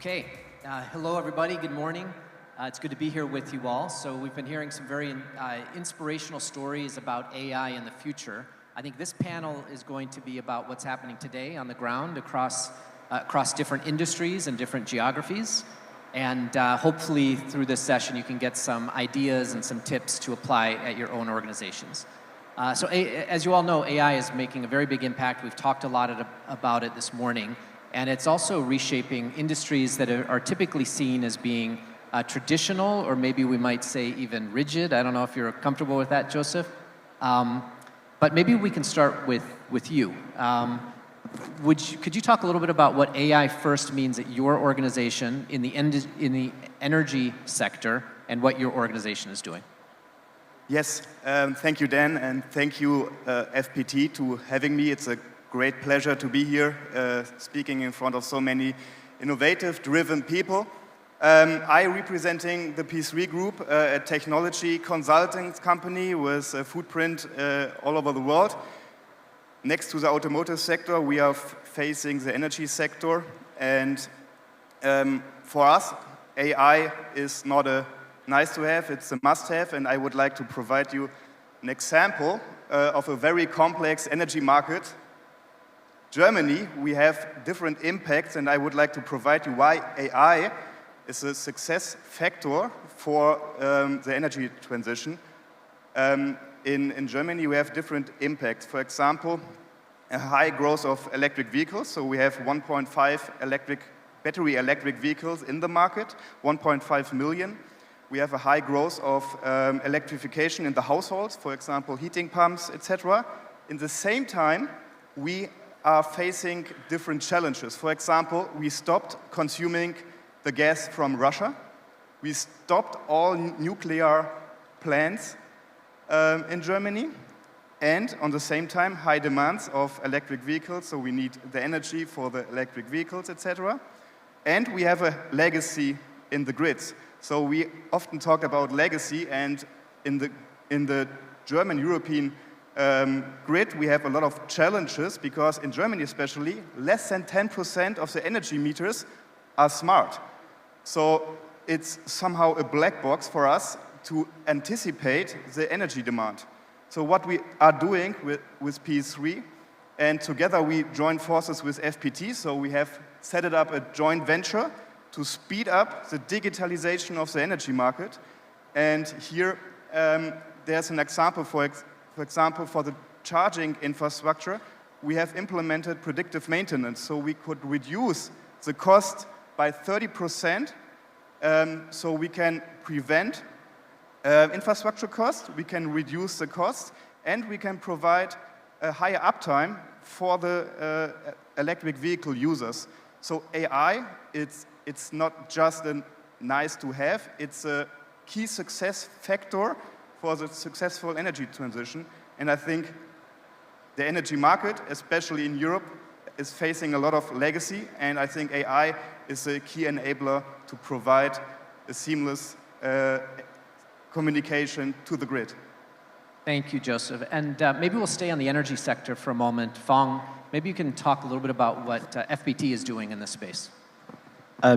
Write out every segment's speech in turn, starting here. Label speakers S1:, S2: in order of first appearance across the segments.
S1: Okay, hello everybody, good morning. It's good to be here with you all. So we've been hearing some very inspirational stories about AI in the future. I think this panel is going to be about what's happening today on the ground across different industries and different geographies. And hopefully through this session you can get some ideas and some tips to apply at your own organizations. So as you all know, AI is making a very big impact. We've talked a lot about it this morning. And it's also reshaping industries that are typically seen as being traditional, or maybe we might say even rigid. I don't know if you're comfortable with that, Joseph. But maybe we can start with you. Could you talk a little bit about what AI first means at your organization in the energy sector and what your organization is doing?
S2: Yes, thank you, Dan, and thank you, FPT, to having me. It's a great pleasure to be here, speaking in front of so many innovative, driven people. I representing the P3 Group, a technology consulting company with a footprint all over the world. Next to the automotive sector, we are facing the energy sector. And for us, AI is not a nice to have, it's a must have. And I would like to provide you an example of a very complex energy market. Germany, we have different impacts, and I would like to provide you why AI is a success factor for the energy transition. In Germany, we have different impacts. For example, a high growth of electric vehicles. So we have 1.5 battery electric vehicles in the market, 1.5 million. We have a high growth of electrification in the households, for example, heating pumps, etc. In the same time, we are facing different challenges. For example, we stopped consuming the gas from Russia. We stopped all nuclear plants in Germany. And on the same time, high demands of electric vehicles, so we need the energy for the electric vehicles, etc. And we have a legacy in the grids. So we often talk about legacy, and in the German European grid, we have a lot of challenges because in Germany especially, less than 10% of the energy meters are smart. So it's somehow a black box for us to anticipate the energy demand. So what we are doing with P3, and together we join forces with FPT, so we have set it up a joint venture to speed up the digitalization of the energy market. And here there's an example, for example, for the charging infrastructure, we have implemented predictive maintenance, so we could reduce the cost by 30%, so we can prevent infrastructure costs, we can reduce the cost, and we can provide a higher uptime for the electric vehicle users. So AI, it's not just a nice to have, it's a key success factor for the successful energy transition. And I think the energy market, especially in Europe, is facing a lot of legacy, and I think AI is a key enabler to provide a seamless communication to the grid.
S1: Thank you, Joseph. And maybe we'll stay on the energy sector for a moment. Phong, maybe you can talk a little bit about what FPT is doing in this space.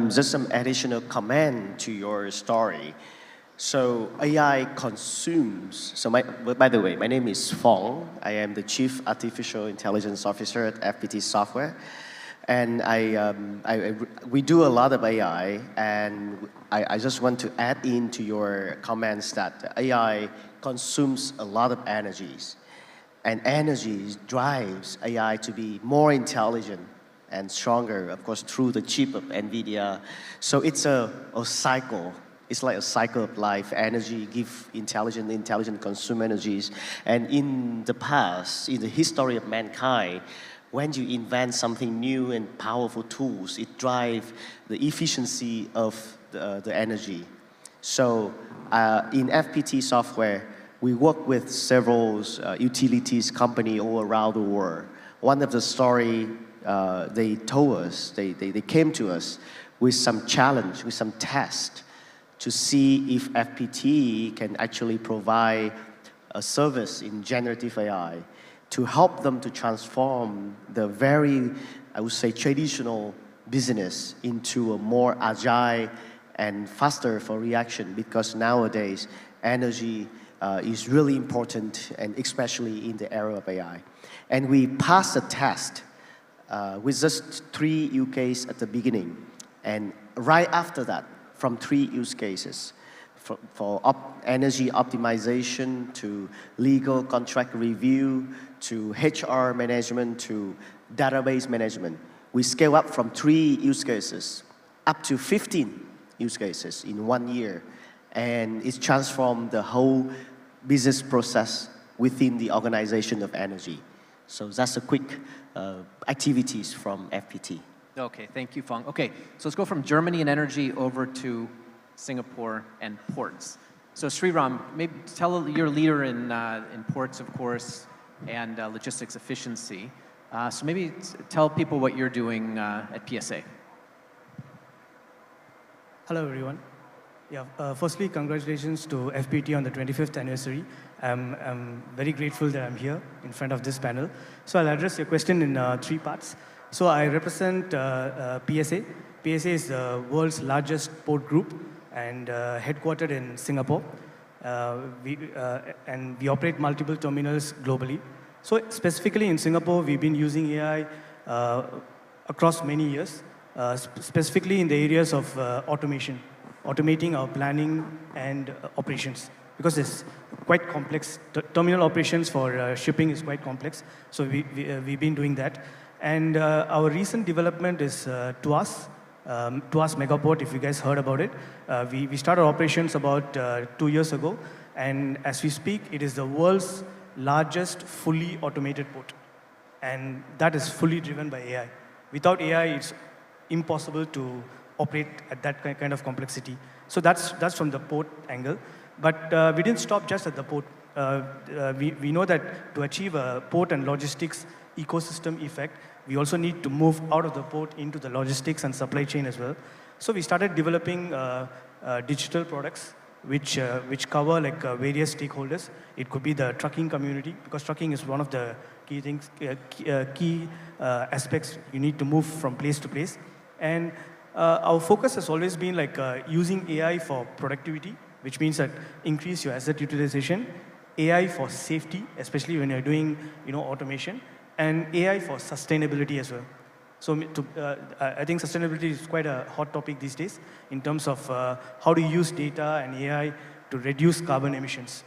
S3: Just some additional comment to your story. So AI consumes, so by the way, my name is Phong. I am the Chief Artificial Intelligence Officer at FPT Software. And we do a lot of AI, and I just want to add into your comments that AI consumes a lot of energies. And energy drives AI to be more intelligent and stronger, of course, through the chip of NVIDIA. So it's a cycle. It's like a cycle of life. Energy give intelligent consume energies. And in the past, in the history of mankind, when you invent something new and powerful tools, it drives the efficiency of the energy. So in FPT software, we work with several utilities company all around the world. One of the story they told us, they came to us with some challenge, with some test, to see if FPT can actually provide a service in generative AI to help them to transform the very, I would say, traditional business into a more agile and faster for reaction, because nowadays energy is really important, and especially in the era of AI. And we passed the test with just 3 use cases at the beginning. And right after that, from 3 use cases, for energy optimization to legal contract review to HR management to database management, we scale up from 3 use cases up to 15 use cases in 1 year. And it's transformed the whole business process within the organization of energy. So that's a quick activities from FPT.
S1: Okay, thank you, Phong. Okay, so let's go from Germany and energy over to Singapore and ports. So Sriram, maybe tell your leader in ports, of course, and logistics efficiency. So maybe tell people what you're doing at PSA.
S4: Hello, everyone. Yeah, firstly, congratulations to FPT on the 25th anniversary. I'm very grateful that I'm here in front of this panel. So I'll address your question in 3 parts. So I represent PSA. PSA is the world's largest port group and headquartered in Singapore. And we operate multiple terminals globally. So specifically in Singapore, we've been using AI across many years, specifically in the areas of automation, automating our planning and operations, because it's quite complex. Terminal operations for shipping is quite complex, so we've been doing that. And our recent development is TUAS Megaport, if you guys heard about it. We started operations about 2 years ago, and as we speak, it is the world's largest fully automated port. And that is fully driven by AI. Without AI, it's impossible to operate at that kind of complexity. So that's from the port angle. But we didn't stop just at the port. We know that to achieve a port and logistics ecosystem effect, we also need to move out of the port into the logistics and supply chain as well. So we started developing digital products which cover like various stakeholders. It could be the trucking community, because trucking is one of the key things, key aspects. You need to move from place to place. And our focus has always been like using AI for productivity, which means that increase your asset utilization, AI for safety, especially when you're doing automation, and AI for sustainability as well. So I think sustainability is quite a hot topic these days in terms of how to use data and AI to reduce carbon emissions.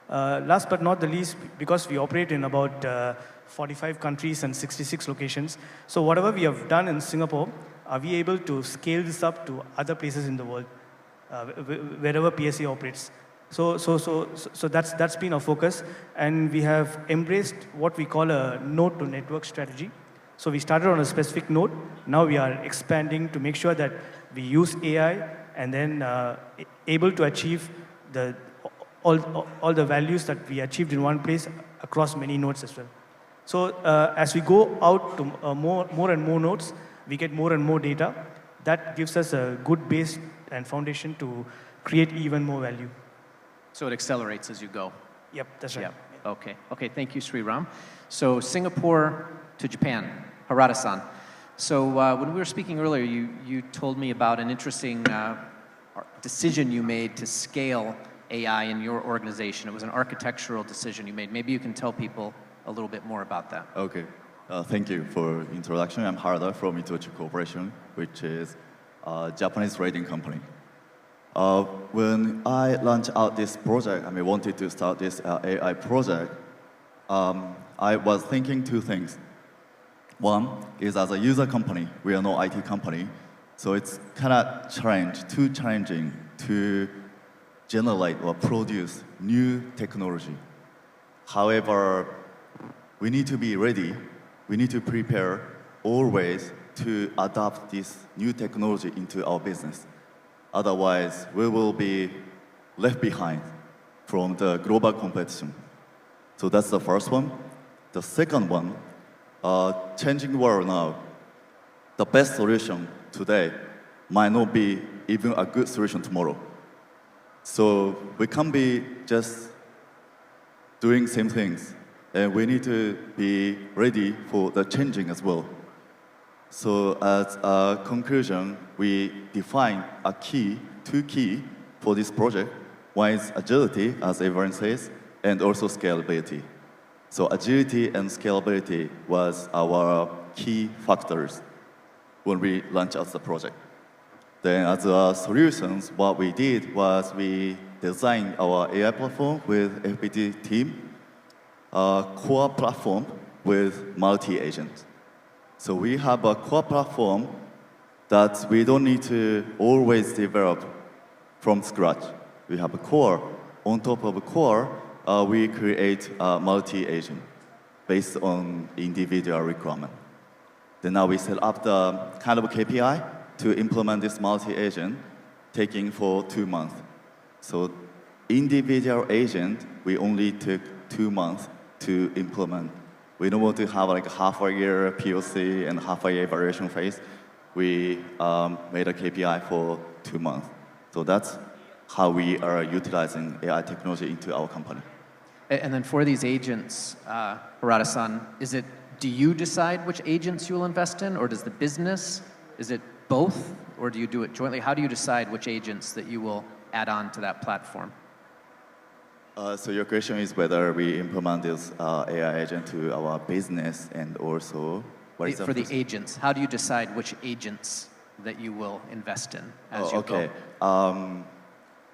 S4: Last but not the least, because we operate in about 45 countries and 66 locations, so whatever we have done in Singapore, are we able to scale this up to other places in the world, wherever PSA operates? So that's been our focus, and we have embraced what we call a node-to-network strategy. So we started on a specific node. Now we are expanding to make sure that we use AI and then able to achieve all the values that we achieved in one place across many nodes as well. So as we go out to more and more nodes, we get more and more data. That gives us a good base and foundation to create even more value.
S1: So it accelerates as you go.
S4: Yep, that's right.
S1: Yeah. Okay. Okay, thank you, Sriram. So Singapore to Japan, Harada-san. So when we were speaking earlier, you told me about an interesting decision you made to scale AI in your organization. It was an architectural decision you made. Maybe you can tell people a little bit more about that.
S5: Okay. Thank you for the introduction. I'm Harada from ITOCHU Corporation, which is a Japanese trading company. When I launched out this project, I wanted to start this AI project, I was thinking 2 things. One is, as a user company, we are no IT company, so it's kind of too challenging to generate or produce new technology. However, we need to be ready. We need to prepare always to adopt this new technology into our business. Otherwise, we will be left behind from the global competition. So that's the first one. The second one, changing the world now, the best solution today might not be even a good solution tomorrow. So we can't be just doing same things, and we need to be ready for the changing as well. So as a conclusion, we define two key for this project. One is agility, as everyone says, and also scalability. So agility and scalability was our key factors when we launched out the project. Then as a solutions, what we did was we designed our AI platform with FPT team, a core platform with multi-agent. So we have a core platform that we don't need to always develop from scratch. We have a core. On top of a core, we create a multi-agent based on individual requirement. Then now we set up the kind of KPI to implement this multi-agent, taking for 2 months. So individual agent, we only took 2 months to implement. We don't want to have like half a year POC and half a year evaluation phase. We made a KPI for 2 months. So that's how we are utilizing AI technology into our company.
S1: And then for these agents, Harada-san, do you decide which agents you will invest in, or does the business? Is it both, or do you do it jointly? How do you decide which agents that you will add on to that platform?
S5: So your question is whether we implement this AI agent to our business and also
S1: for the agents. How do you decide which agents that you will invest in as you go?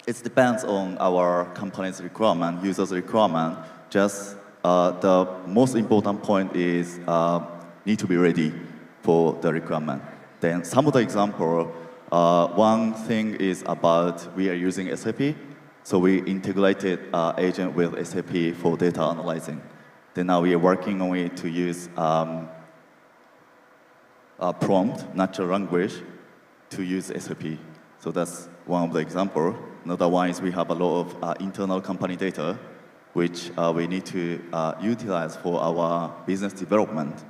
S5: It depends on our company's requirement, users' requirement. Just the most important point is need to be ready for the requirement. Then some of the example, one thing is about we are using SAP. So we integrated agent with SAP for data analyzing. Then now we are working on it to use prompt, natural language, to use SAP. So that's one of the examples. Another one is we have a lot of internal company data, which we need to utilize for our business development.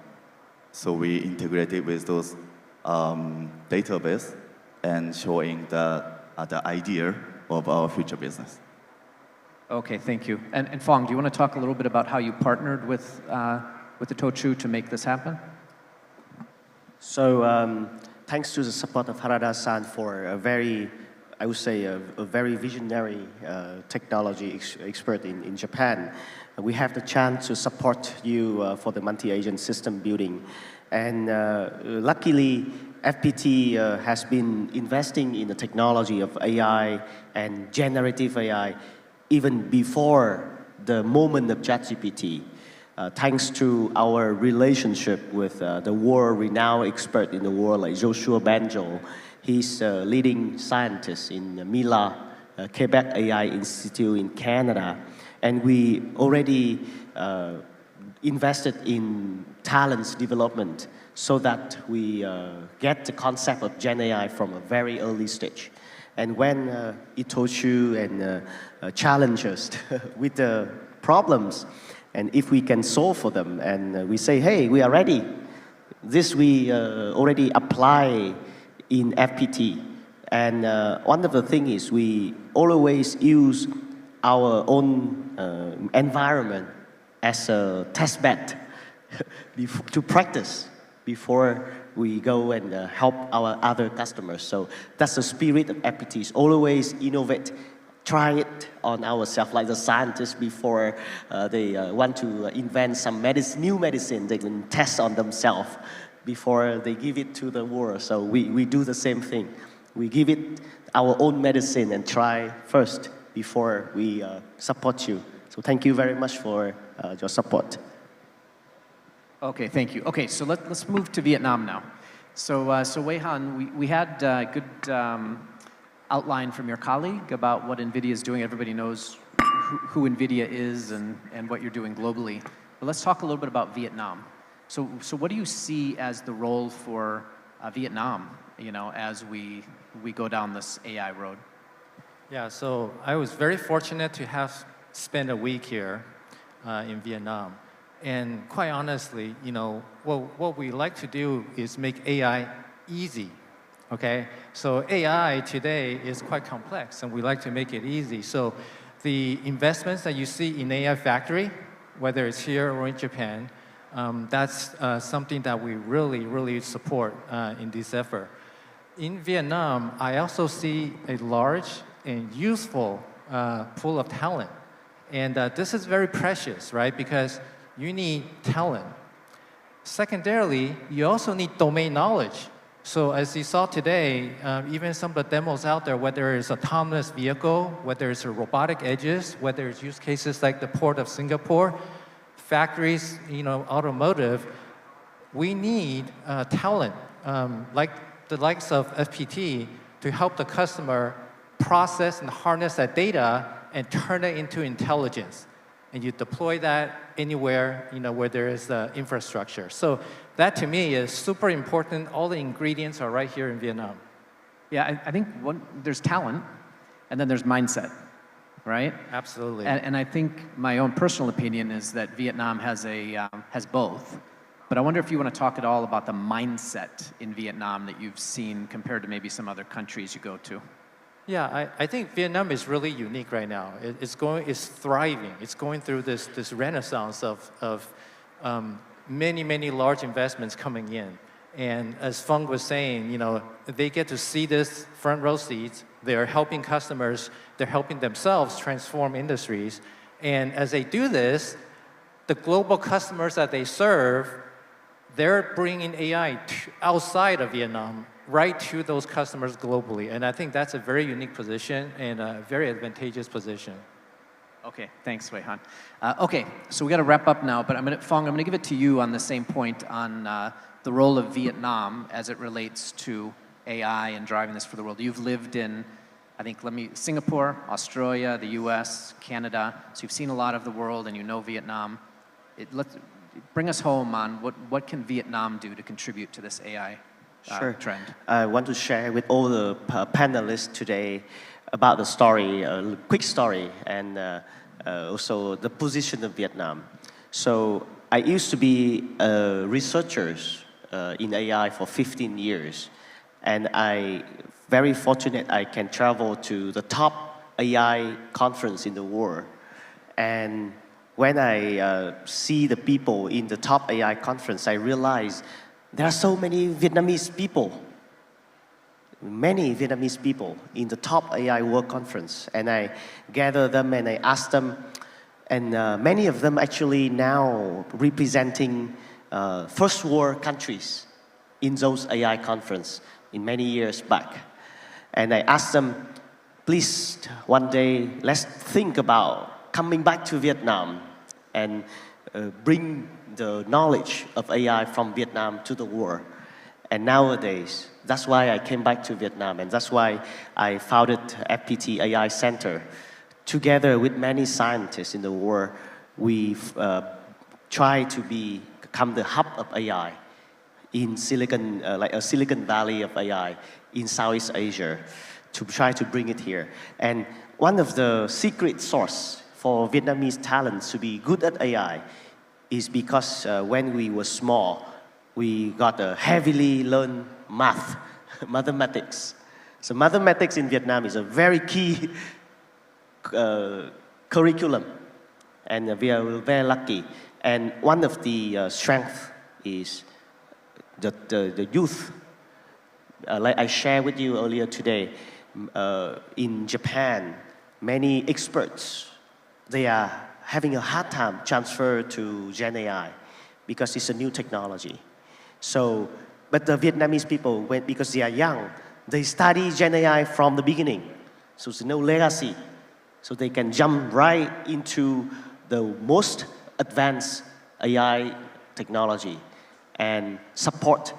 S5: So we integrated with those database and showing the idea of our future business.
S1: Okay, thank you. And Phong, do you want to talk a little bit about how you partnered with ITOCHU to make this happen?
S3: So thanks to the support of Harada-san for a very, I would say, a very visionary technology expert in Japan. We have the chance to support you for the multi-agent system building. And luckily, FPT has been investing in the technology of AI and generative AI even before the moment of ChatGPT. Thanks to our relationship with the world-renowned expert in the world like Joshua Banjo. He's a leading scientist in Mila, Quebec AI Institute in Canada. And we already invested in talents development so that we get the concept of GenAI from a very early stage. And when ITOCHU and challenge us with the problems, and if we can solve for them, and we say, hey, we are ready. This we already apply in FPT. And one of the things is we always use our own environment as a test bed to practice before we go and help our other customers. So that's the spirit of FPT, is always innovate, try it on ourselves, like the scientists before they want to invent some new medicine, they can test on themselves before they give it to the world. So we do the same thing. We give it our own medicine and try first before we support you. So thank you very much for your support.
S1: Okay, thank you. Okay, so let's move to Vietnam now. So Weihan, we had a good outline from your colleague about what NVIDIA is doing. Everybody knows who NVIDIA is and what you're doing globally. But let's talk a little bit about Vietnam. So what do you see as the role for Vietnam, as we go down this AI road?
S6: Yeah, so I was very fortunate to have spent a week here in Vietnam. And quite honestly, what we like to do is make AI easy, okay? So AI today is quite complex, and we like to make it easy. So the investments that you see in AI Factory, whether it's here or in Japan, That's something that we really, really support in this effort. In Vietnam, I also see a large and useful pool of talent. And this is very precious, right? Because you need talent. Secondarily, you also need domain knowledge. So as you saw today, even some of the demos out there, whether it's autonomous vehicle, whether it's robotic edges, whether it's use cases like the Port of Singapore, factories, automotive, we need talent, like the likes of FPT, to help the customer process and harness that data and turn it into intelligence. And you deploy that anywhere, where there is the infrastructure. So that to me is super important. All the ingredients are right here in Vietnam.
S1: Yeah, I think there's talent, and then there's mindset, right?
S6: Absolutely.
S1: And I think my own personal opinion is that Vietnam has both. But I wonder if you want to talk at all about the mindset in Vietnam that you've seen compared to maybe some other countries you go to.
S6: Yeah, I think Vietnam is really unique right now. It's thriving. It's going through this renaissance of many, many large investments coming in. And as Phong was saying, they get to see this front row seats. They're helping customers. They're helping themselves transform industries. And as they do this, the global customers that they serve, they're bringing AI outside of Vietnam, right to those customers globally. And I think that's a very unique position and a very advantageous position.
S1: Okay, thanks, Weihan. Okay, so we got to wrap up now, but Phong, I'm going to give it to you on the same point on the role of Vietnam as it relates to AI and driving this for the world. You've lived in, Singapore, Australia, the US, Canada, so you've seen a lot of the world and you know Vietnam. Bring us home on what can Vietnam do to contribite to this AI trend.
S3: I want to share with all the panelists today about the story, a quick story, and also the position of Vietnam. So I used to be a researcher in AI for 15 years, and I very fortunate I can travel to the top AI conference in the world. And when I see the people in the top AI conference, I realize there are so many Vietnamese people in the top AI World Conference. And I gather them and I ask them, and many of them actually now representing first world countries in those AI conference in many years back. And I asked them, please, one day, let's think about coming back to Vietnam and bring the knowledge of AI from Vietnam to the world. And nowadays, that's why I came back to Vietnam, and that's why I founded FPT AI Center. Together with many scientists in the world, we've tried to become the hub of AI in Silicon, like a Silicon Valley of AI in Southeast Asia, to try to bring it here. And one of the secret source for Vietnamese talents to be good at AI is because when we were small, we got a heavily learned mathematics. So mathematics in Vietnam is a very key curriculum, and we are very lucky. And one of the strengths is the youth. Like I shared with you earlier today, in Japan, many experts, they are having a hard time transfer to GenAI because it's a new technology. So, but the Vietnamese people, because they are young, they study GenAI from the beginning. So there's no legacy. So they can jump right into the most advanced AI technology and support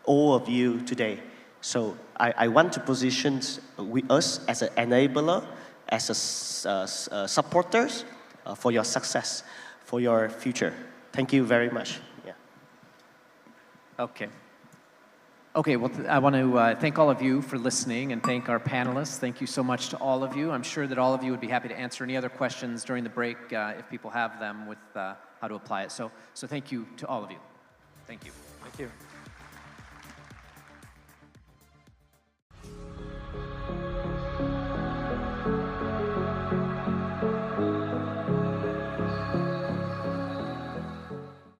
S3: all of you today. So I want to position us as an enabler, as a supporters for your success, for your future. Thank you very much. Yeah.
S1: Okay, well, I want to thank all of you for listening and thank our panelists. Thank you so much to all of you. I'm sure that all of you would be happy to answer any other questions during the break if people have them with how to apply it. So thank you to all of you. Thank you.
S6: Thank you.